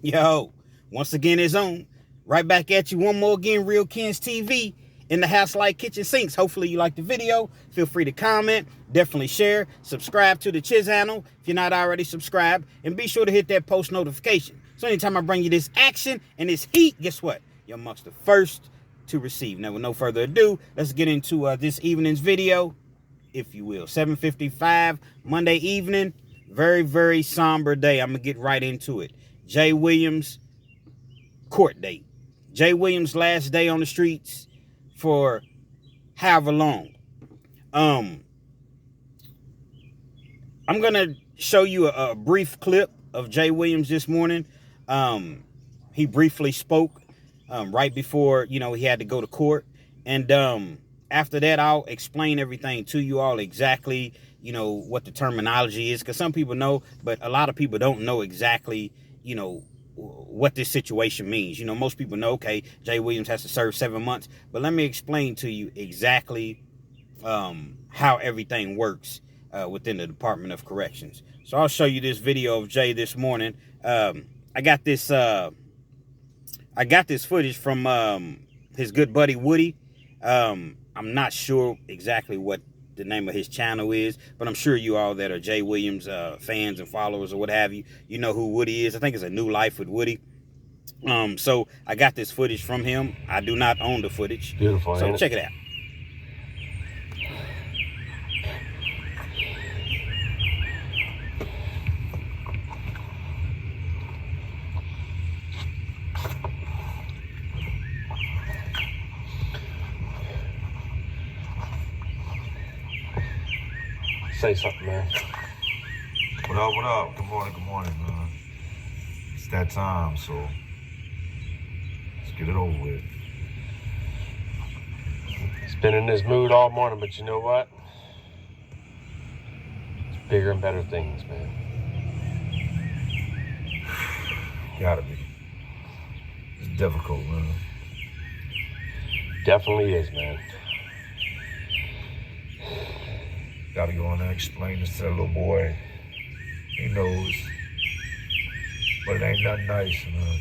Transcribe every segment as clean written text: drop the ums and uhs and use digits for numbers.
Yo, once again, it's on. Right back at you one more again, Real Kens TV in the house like kitchen sinks. Hopefully you like the video. Feel free to comment, definitely share, subscribe to the channel if you're not already subscribed, and be sure to hit that post notification. So anytime I bring you this action and this heat, guess what? You're amongst the first to receive. Now, with no further ado, let's get into this evening's video, if you will. 7:55 Monday evening. Very, very somber day. I'm going to get right into it. Jay Williams court date. Jay Williams' last day on the streets for however long. I'm going to show you a brief clip of Jay Williams this morning. He briefly spoke right before, he had to go to court. And after that, I'll explain everything to you all exactly, what the terminology is. Because some people know, but a lot of people don't know exactly, what this situation means. Most people know, okay, Jay Williams has to serve 7 months. But let me explain to you exactly how everything works within the Department of Corrections. So I'll show you this video of Jay this morning. I got this footage from his good buddy Woody. I'm not sure exactly what the name of his channel is, but I'm sure you all that are Jay Williams fans and followers or what have you, you know who Woody is. I think it's A New Life with Woody. So I got this footage from him. I do not own the footage. Beautiful. So check it out. Say something, man. What up, what up? Good morning, man. It's that time, so let's get it over with. It's been in this mood all morning, but you know what? It's bigger and better things, man. Gotta be. It's difficult, man. Definitely is, man. Gotta go in there and explain this to that little boy. He knows. But it ain't nothing nice, man.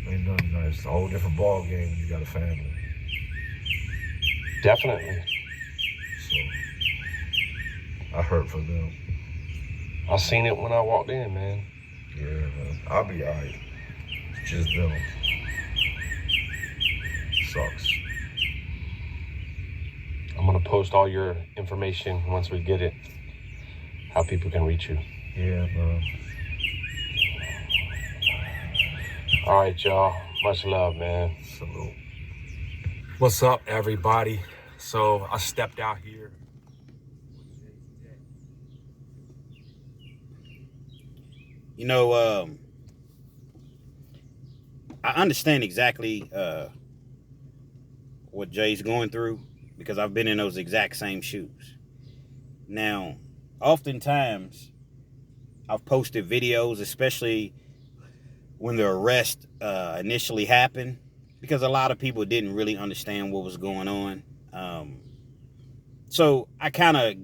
Ain't nothing nice. It's a whole different ball game when you got a family. Definitely. So I hurt for them. I seen it when I walked in, man. Yeah, man. I'll be alright. It's just them. Sucks. I'm gonna post all your information once we get it, how people can reach you. Yeah, man. All right, y'all. Much love, man. Salute. What's up, everybody? So I stepped out here. I understand exactly what Jay's going through, because I've been in those exact same shoes. Now, oftentimes, I've posted videos, especially when the arrest initially happened, because a lot of people didn't really understand what was going on. So I kind of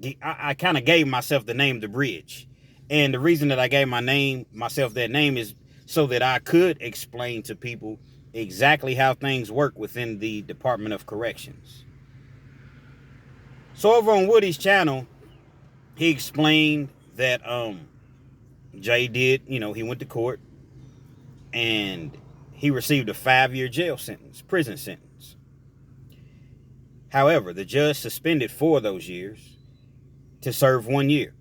gave myself the name The Bridge. And the reason that I gave myself that name is so that I could explain to people exactly how things work within the Department of Corrections. So over on Woody's channel, he explained that Jay did, he went to court and he received a 5-year prison sentence. However, the judge suspended 4 of those years to serve 1 year.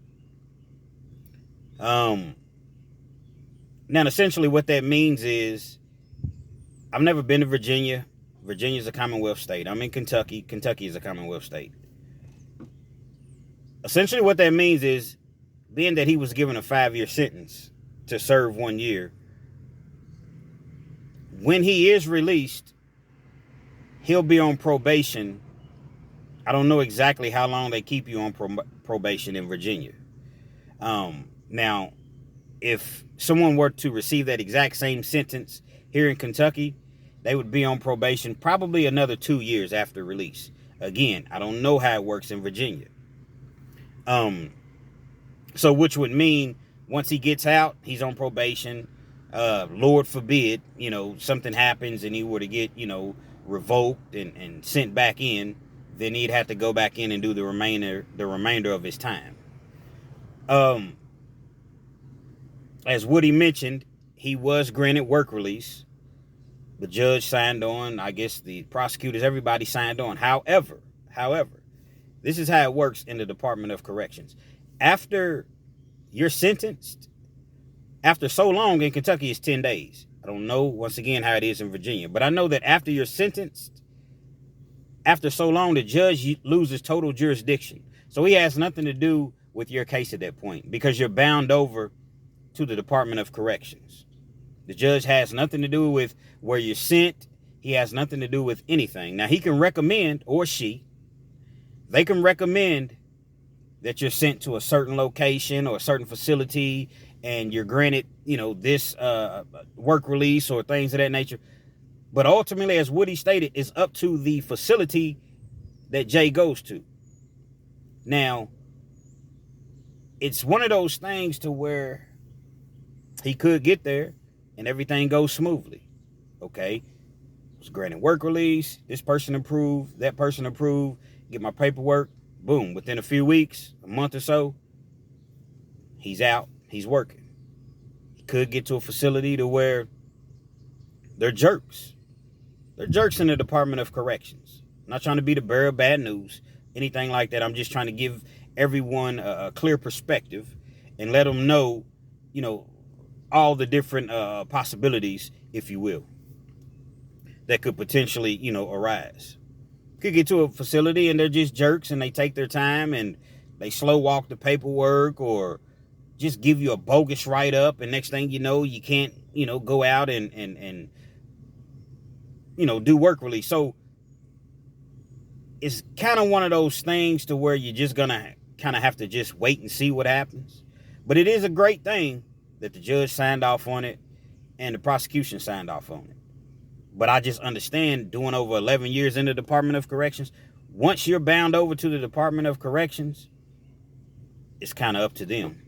Now, essentially what that means is, I've never been to Virginia. Virginia is a Commonwealth state. I'm in Kentucky. Kentucky is a Commonwealth state. Essentially what that means is, being that he was given a 5-year sentence to serve 1 year, when he is released, he'll be on probation. I don't know exactly how long they keep you on probation in Virginia. Now, if someone were to receive that exact same sentence here in Kentucky, they would be on probation probably another 2 years after release. Again, I don't know how it works in Virginia. So which would mean once he gets out, he's on probation. Lord forbid, something happens and he were to get, revoked and sent back in, then he'd have to go back in and do the remainder of his time. As Woody mentioned, he was granted work release. The judge signed on. I guess the prosecutors, everybody signed on. However, this is how it works in the Department of Corrections. After you're sentenced, after so long in Kentucky, it's 10 days. I don't know, once again, how it is in Virginia. But I know that after you're sentenced, after so long, the judge loses total jurisdiction. So he has nothing to do with your case at that point because you're bound over to the Department of Corrections. The judge has nothing to do with where you're sent. He has nothing to do with anything. Now, he can recommend, or they can recommend that you're sent to a certain location or a certain facility and you're granted, this work release or things of that nature. But ultimately, as Woody stated, it's up to the facility that Jay goes to. Now, it's one of those things to where he could get there and everything goes smoothly. Okay? Was granted work release. This person approved. That person approved. Get my paperwork. Boom. Within a few weeks, a month or so, he's out. He's working. He could get to a facility to where they're jerks. They're jerks in the Department of Corrections. I'm not trying to be the bearer of bad news, anything like that. I'm just trying to give everyone a clear perspective and let them know, all the different possibilities, if you will, that could potentially, arise. Could get to a facility and they're just jerks and they take their time and they slow walk the paperwork or just give you a bogus write-up, and next thing you know, you can't, go out and do work release. So it's kind of one of those things to where you're just gonna kind of have to just wait and see what happens. But it is a great thing that the judge signed off on it and the prosecution signed off on it. But I just understand, doing over 11 years in the Department of Corrections, once you're bound over to the Department of Corrections, it's kind of up to them.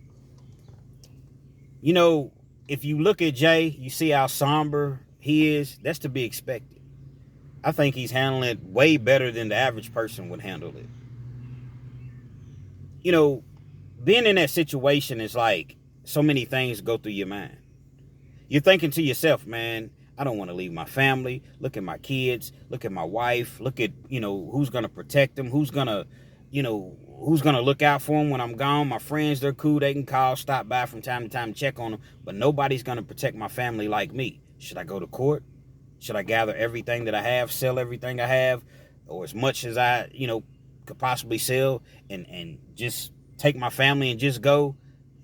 If you look at Jay, you see how somber he is. That's to be expected. I think he's handling it way better than the average person would handle it. Being in that situation is like so many things go through your mind. You're thinking to yourself, man, I don't want to leave my family. Look at my kids. Look at my wife. Look at, who's going to protect them. Who's going to look out for them when I'm gone. My friends, they're cool. They can call, stop by from time to time to check on them. But nobody's going to protect my family like me. Should I go to court? Should I gather everything that I have, sell everything I have, or as much as I, could possibly sell and just take my family and just go?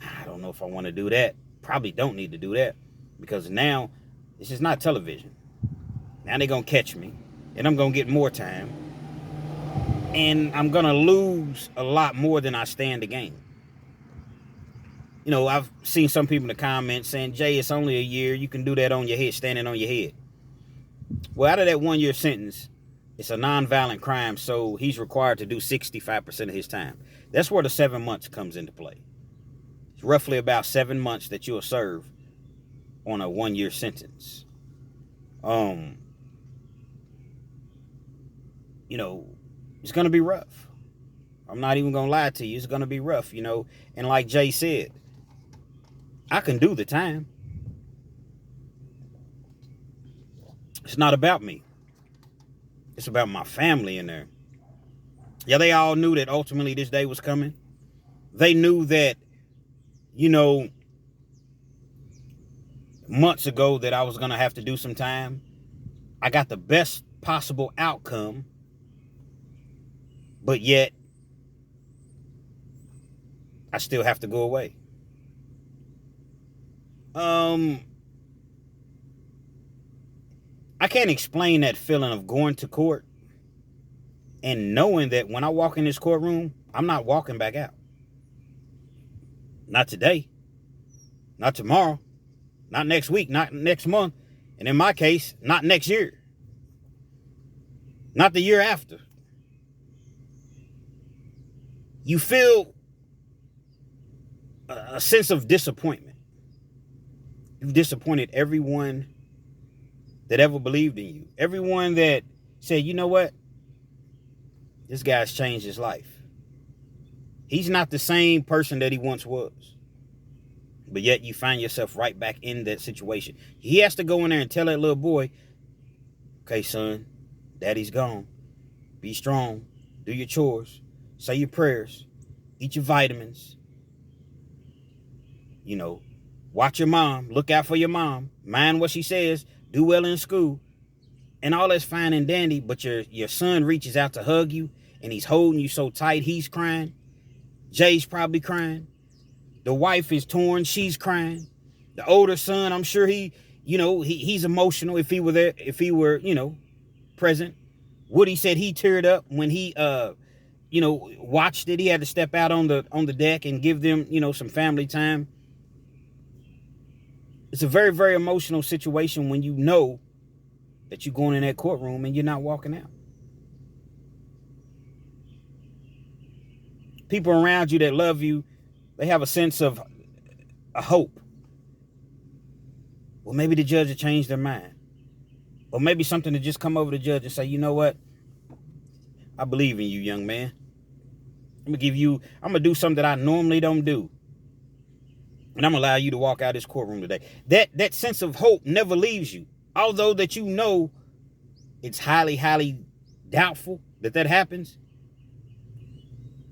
I don't know if I want to do that. Probably don't need to do that because now this is not television. Now they're going to catch me and I'm going to get more time and I'm going to lose a lot more than I stand to gain. I've seen some people in the comments saying, Jay, it's only a year. You can do that on your head, standing on your head. Well, out of that 1 year sentence, it's a nonviolent crime, so he's required to do 65% of his time. That's where the 7 months comes into play. It's roughly about 7 months that you'll serve on a 1 year sentence. It's going to be rough. I'm not even going to lie to you. It's going to be rough, And like Jay said, I can do the time. It's not about me. It's about my family in there. Yeah, they all knew that ultimately this day was coming. They knew that, months ago that I was going to have to do some time. I got the best possible outcome. But yet, I still have to go away. I can't explain that feeling of going to court and knowing that when I walk in this courtroom, I'm not walking back out. Not today. Not tomorrow. Not next week. Not next month. And in my case, not next year. Not the year after. You feel a sense of disappointment. You've disappointed everyone that ever believed in you. Everyone that said, you know what? This guy's changed his life. He's not the same person that he once was. But yet you find yourself right back in that situation. He has to go in there and tell that little boy, okay, son, daddy's gone. Be strong. Do your chores. Say your prayers. Eat your vitamins. You know, watch your mom. Look out for your mom. Mind what she says. Do well in school. And all that's fine and dandy, but your son reaches out to hug you, and he's holding you so tight, he's crying. Jay's probably crying. The wife is torn, she's crying. The older son, I'm sure he's emotional if he were there, if he were, present. Woody said he teared up when he watched it. He had to step out on the deck and give them, some family time. It's a very, very emotional situation when you know that you're going in that courtroom and you're not walking out. People around you that love you, they have a sense of a hope. Well, maybe the judge will change their mind. Or maybe something to just come over the judge and say, you know what? I believe in you, young man. I'm going to do something that I normally don't do. And I'm going to allow you to walk out of this courtroom today. That sense of hope never leaves you. Although that you know it's highly, highly doubtful that happens,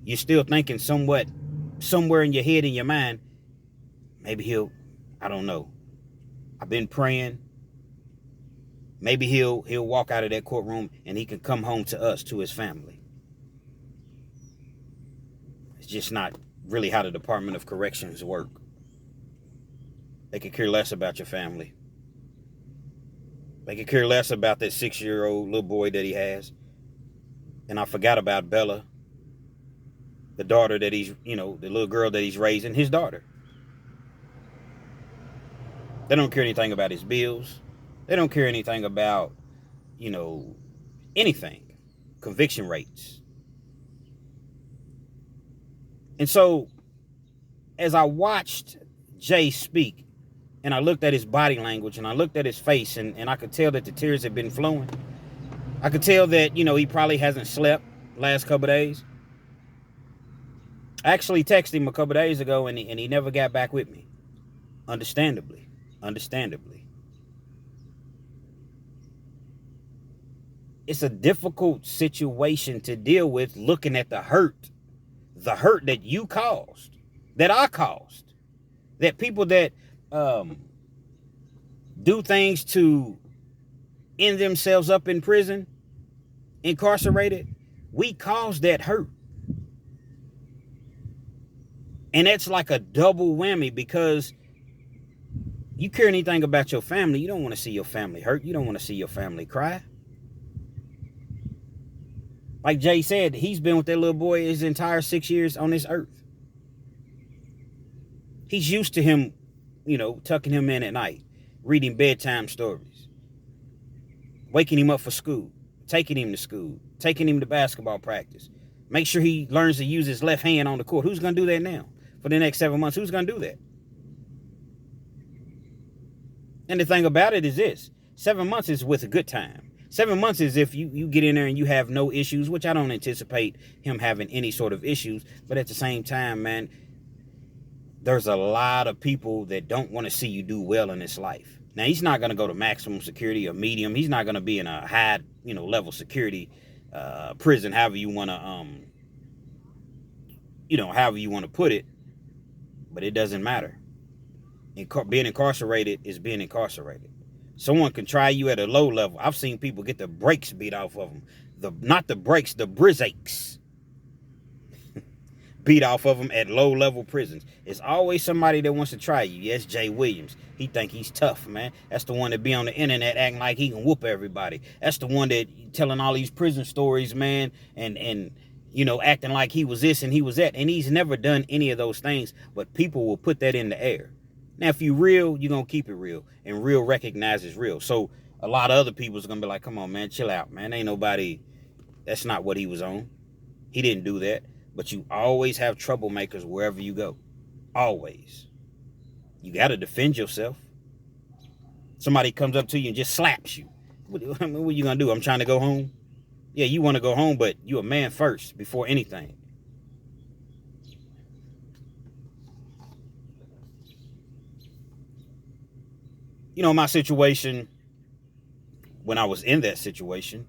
you're still thinking somewhere in your head, in your mind, maybe I don't know. I've been praying. Maybe he'll walk out of that courtroom and he can come home to us, to his family. It's just not really how the Department of Corrections work. They could care less about your family. They could care less about that 6-year-old little boy that he has. And I forgot about Bella, the daughter that the little girl that he's raising, his daughter. They don't care anything about his bills. They don't care anything about, anything. Conviction rates. And so, as I watched Jay speak, and I looked at his body language, and I looked at his face, and I could tell that the tears had been flowing. I could tell that, he probably hasn't slept last couple of days. I actually texted him a couple of days ago, and he never got back with me. Understandably. It's a difficult situation to deal with, looking at the hurt that you caused, that I caused, that people that do things to end themselves up in prison, incarcerated, we caused that hurt. And that's like a double whammy, because you care anything about your family, you don't want to see your family hurt. You don't want to see your family cry. Like Jay said, he's been with that little boy his entire 6 years on this earth. He's used to him, tucking him in at night, reading bedtime stories, waking him up for school, taking him to school, taking him to basketball practice. Make sure he learns to use his left hand on the court. Who's going to do that now? For the next 7 months, who's going to do that? And the thing about it is this: 7 months is with a good time. 7 months is if you get in there and you have no issues, which I don't anticipate him having any sort of issues. But at the same time, man, there's a lot of people that don't want to see you do well in this life. Now, he's not going to go to maximum security or medium. He's not going to be in a high, level security prison, however you want to put it. But it doesn't matter. Being incarcerated is being incarcerated. Someone can try you at a low level. I've seen people get the brakes beat off of them. Not the brakes, the brizaches beat off of them at low level prisons. It's always somebody that wants to try you. Yes, Jay Williams. He think he's tough, man. That's the one that be on the internet acting like he can whoop everybody. That's the one that telling all these prison stories, man, and acting like he was this and he was that. And he's never done any of those things, but people will put that in the air. Now, if you real, you're going to keep it real. And real recognizes real. So a lot of other people's going to be like, come on, man, chill out, man. Ain't nobody, that's not what he was on. He didn't do that. But you always have troublemakers wherever you go. Always. You got to defend yourself. Somebody comes up to you and just slaps you. What are you going to do? I'm trying to go home. Yeah, you want to go home, but you're a man first before anything. You know, my situation, when I was in that situation,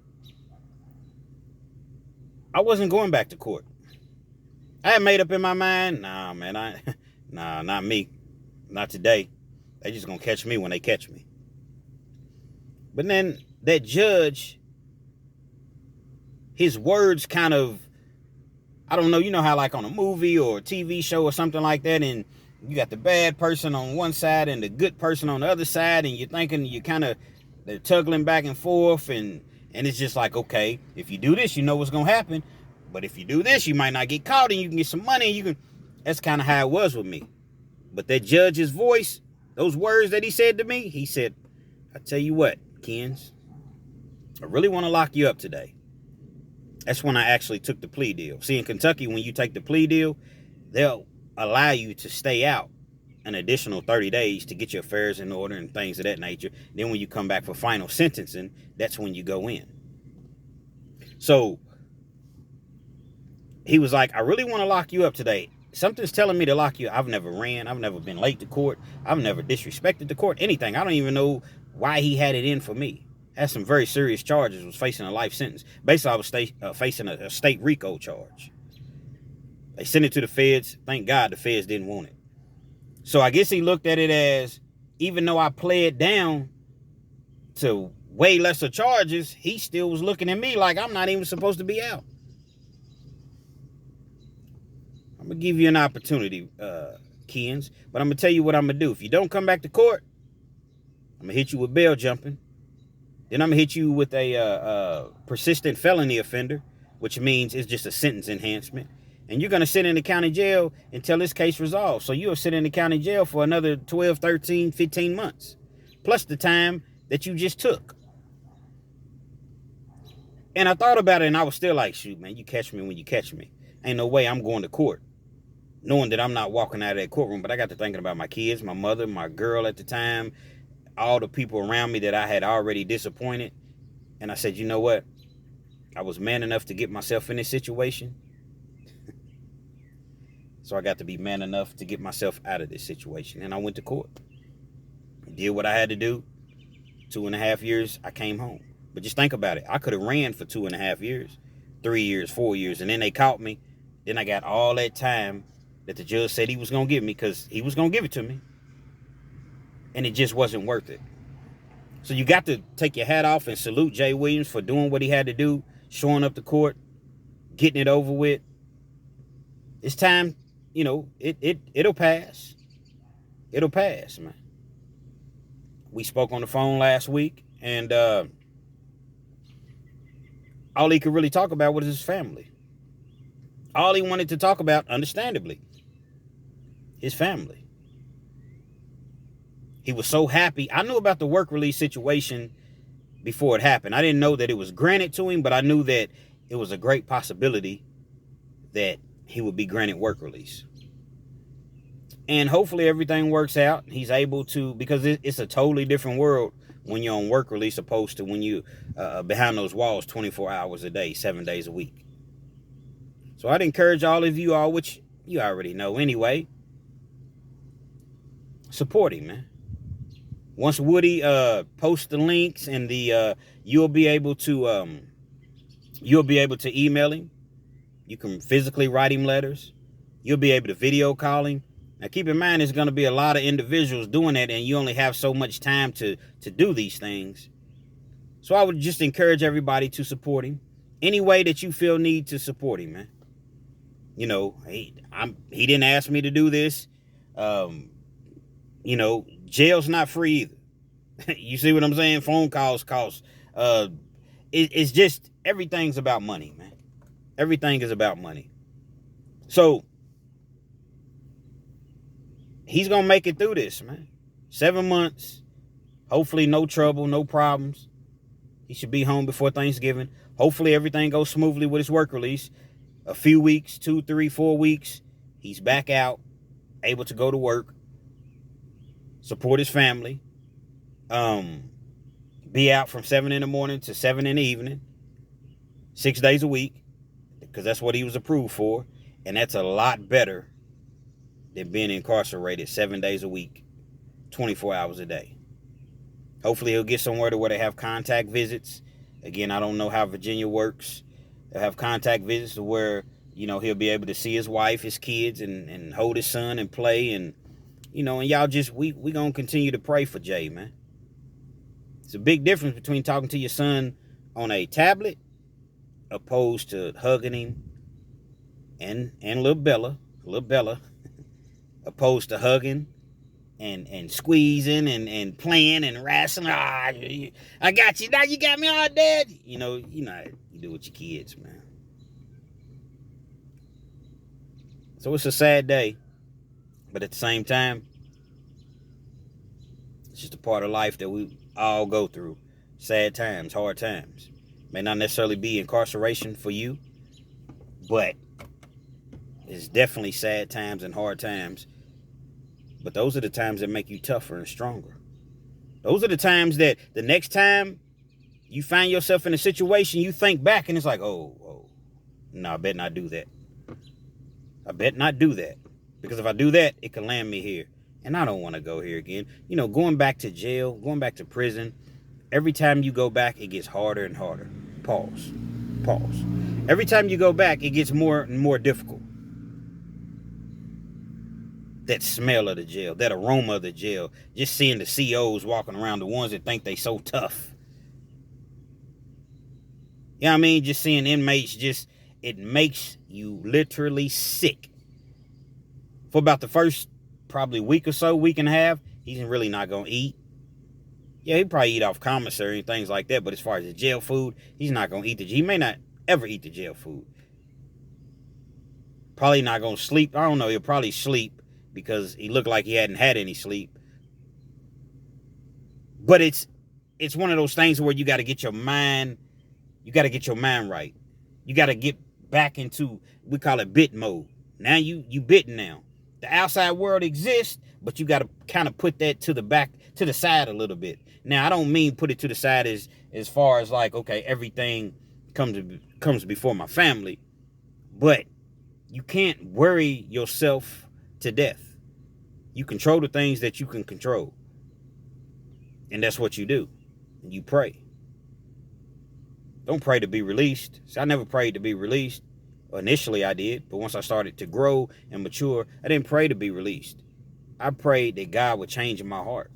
I wasn't going back to court. I had made up in my mind, nah, man, nah, not me. Not today. They just gonna catch me when they catch me. But then that judge, his words kind of, I don't know, you know how like on a movie or a TV show or something like that, and you got the bad person on one side and the good person on the other side, and you're thinking they're tugging back and forth, and it's just like, okay, if you do this, you know what's gonna happen. But if you do this, you might not get caught and you can get some money, and you can. That's kind of how it was with me. But that judge's voice, those words that he said to me, he said, I tell you what, Kens, I really want to lock you up today. That's when I actually took the plea deal. See, in Kentucky, when you take the plea deal, they'll allow you to stay out an additional 30 days to get your affairs in order and things of that nature. Then when you come back for final sentencing, that's when you go in. So he was like, I really want to lock you up today. Something's telling me to lock you. I've never ran. I've never been late to court. I've never disrespected the court, anything. I don't even know why he had it in for me. Had some very serious charges, was facing a life sentence. Basically, I was facing a state RICO charge. They sent it to the feds. Thank God the feds didn't want it. So I guess he looked at it as, even though I pled down to way lesser charges, he still was looking at me like I'm not even supposed to be out. I'm going to give you an opportunity, Kens, but I'm going to tell you what I'm going to do. If you don't come back to court, I'm going to hit you with bail jumping. Then I'm going to hit you with a persistent felony offender, which means it's just a sentence enhancement. And you're going to sit in the county jail until this case resolves. So you'll sit in the county jail for another 12, 13, 15 months, plus the time that you just took. And I thought about it, and I was still like, shoot, man, you catch me when you catch me. Ain't no way I'm going to court, knowing that I'm not walking out of that courtroom. But I got to thinking about my kids, my mother, my girl at the time, all the people around me that I had already disappointed. And I said, you know what? I was man enough to get myself in this situation. So I got to be man enough to get myself out of this situation. And I went to court. Did what I had to do. 2.5 years, I came home. But just think about it. I could have ran for 2.5 years, 3 years, 4 years. And then they caught me. Then I got all that time that the judge said he was going to give me, because he was going to give it to me. And it just wasn't worth it. So you got to take your hat off and salute Jay Williams for doing what he had to do, showing up to court, getting it over with. It's time, you know, it'll pass. It'll pass, man. We spoke on the phone last week, and all he could really talk about was his family. All he wanted to talk about, understandably, his family. He was so happy. I knew about the work release situation before it happened. I didn't know that it was granted to him, but I knew that it was a great possibility that he would be granted work release. And hopefully everything works out. He's able to, because it's a totally different world when you're on work release opposed to when you behind those walls 24 hours a day, 7 days a week. So I'd encourage all of you all, which you already know anyway, support him, man. Once Woody posts the links and the you'll be able to email him. You can physically write him letters. You'll be able to video call him. Now keep in mind, there's going to be a lot of individuals doing that, and you only have so much time to do these things. So I would just encourage everybody to support him any way that you feel need to support him, man. You know, he didn't ask me to do this. You know, jail's not free either. You see what I'm saying? Phone calls cost. It's just, everything's about money, man. Everything is about money. So he's going to make it through this, man. 7 months. Hopefully no trouble, no problems. He should be home before Thanksgiving. Hopefully everything goes smoothly with his work release. A few weeks, 2, 3, 4 weeks, he's back out, able to go to work, support his family. Be out from 7 in the morning to 7 in the evening, 6 days a week, because that's what he was approved for. And that's a lot better than being incarcerated 7 days a week, 24 hours a day. Hopefully he'll get somewhere to where they have contact visits. Again, I don't know how Virginia works. They'll have contact visits to where, you know, he'll be able to see his wife, his kids, and hold his son and play. And, you know, and y'all just, we going to continue to pray for Jay, man. It's a big difference between talking to your son on a tablet opposed to hugging him and little Bella, opposed to hugging and squeezing and playing and wrestling. I got you. Now you got me all dead. You know how you do with your kids, man. So it's a sad day, but at the same time, it's just a part of life that we all go through. Sad times, hard times. May not necessarily be incarceration for you, but it's definitely sad times and hard times. But those are the times that make you tougher and stronger. Those are the times that the next time you find yourself in a situation, you think back and it's like, oh, no, I better not do that. I better not do that. Because if I do that, it can land me here. And I don't want to go here again. You know, going back to jail, going back to prison, every time you go back, it gets harder and harder. Pause. Every time you go back, it gets more and more difficult. That smell of the jail, that aroma of the jail, just seeing the COs walking around, the ones that think they so tough. You know what I mean? Just seeing inmates, it makes you literally sick. For about the first probably week or so, week and a half, he's really not going to eat. Yeah, he'd probably eat off commissary and things like that, but as far as the jail food, he's not going to eat he may not ever eat the jail food. Probably not going to sleep. I don't know, he'll probably sleep because he looked like he hadn't had any sleep. But it's one of those things where you got to get your mind, right. You got to get back into, we call it bit mode. Now you bitten now. The outside world exists, but you got to kind of put that to the side a little bit. Now, I don't mean put it to the side as far as like, okay, everything comes before my family, but you can't worry yourself to death. You control the things that you can control. And that's what you do. You pray. Don't pray to be released. See, I never prayed to be released. Initially I did, but once I started to grow and mature, I didn't pray to be released. I prayed that God would change my heart.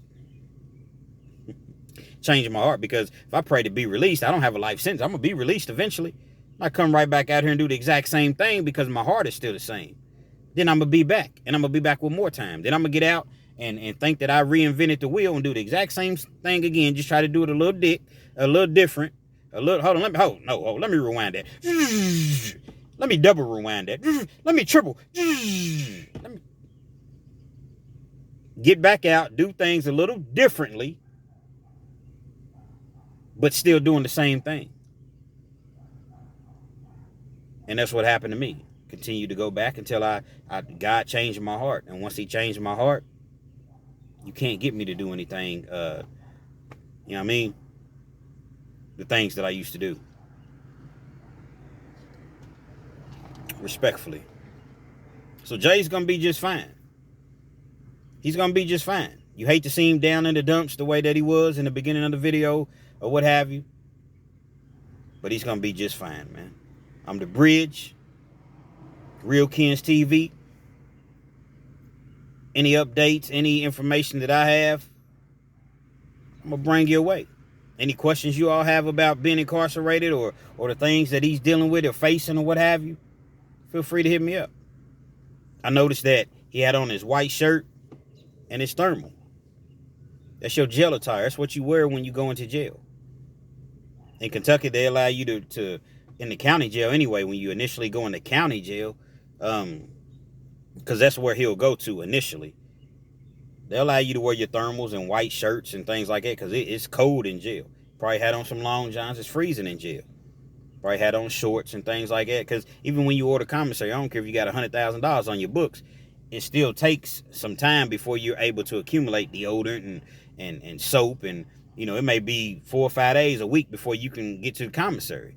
Change my heart, because if I pray to be released, I don't have a life sentence. I'm going to be released eventually. I come right back out here and do the exact same thing because my heart is still the same. Then I'm going to be back, and I'm going to be back with more time. Then I'm going to get out and think that I reinvented the wheel and do the exact same thing again. Just try to do it a little different. Hold on, let me rewind that. Let me double rewind that. Let me triple. Let me get back out, do things a little differently, but still doing the same thing. And that's what happened to me. Continue to go back until God changed my heart. And once he changed my heart, you can't get me to do anything, you know what I mean? The things that I used to do. Respectfully. So Jay's going to be just fine. He's going to be just fine. You hate to see him down in the dumps the way that he was in the beginning of the video or what have you. But he's going to be just fine, man. I'm the bridge. Real Kens TV. Any updates, any information that I have, I'm going to bring your way. Any questions you all have about being incarcerated or the things that he's dealing with or facing or what have you, feel free to hit me up. I noticed that he had on his white shirt and his thermal. That's your jail attire. That's what you wear when you go into jail. In Kentucky, they allow you to in the county jail anyway, when you initially go into county jail, because that's where he'll go to initially. They'll allow you to wear your thermals and white shirts and things like that because it's cold in jail. Probably had on some long johns. It's freezing in jail. Probably had on shorts and things like that because even when you order commissary, I don't care if you got $100,000 on your books, it still takes some time before you're able to accumulate deodorant and soap, and it may be 4 or 5 days, a week before you can get to the commissary.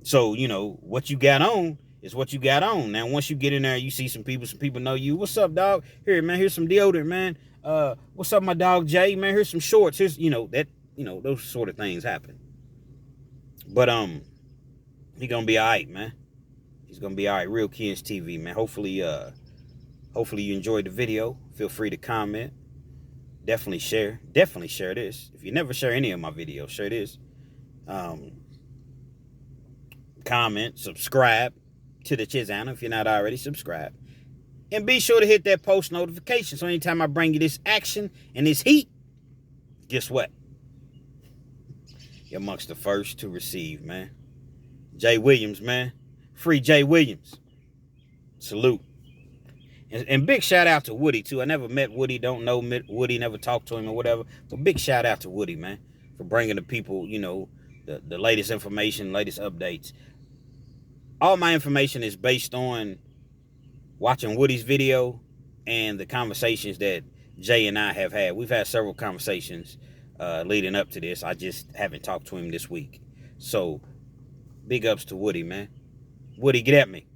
So, what you got on is what you got on. Now, once you get in there, you see some people know you. What's up, dog? Here, man, here's some deodorant, man. What's up, my dog Jay? Man, here's some shorts. Here's, those sort of things happen. But he gonna be all right, man. He's gonna be all right. Real Kids TV, man. Hopefully you enjoyed the video. Feel free to comment. Definitely share. Definitely share this. If you never share any of my videos, share this. Comment, subscribe to the channel if you're not already subscribed. And be sure to hit that post notification so anytime I bring you this action and this heat, guess what? You're amongst the first to receive, man. Jay Williams, man. Free Jay Williams. Salute. And big shout out to Woody, too. I never met Woody, don't know Woody, never talked to him or whatever. But big shout out to Woody, man, for bringing the people, the latest information, latest updates. All my information is based on watching Woody's video and the conversations that Jay and I have had. We've had several conversations leading up to this. I just haven't talked to him this week. So, big ups to Woody, man. Woody, get at me.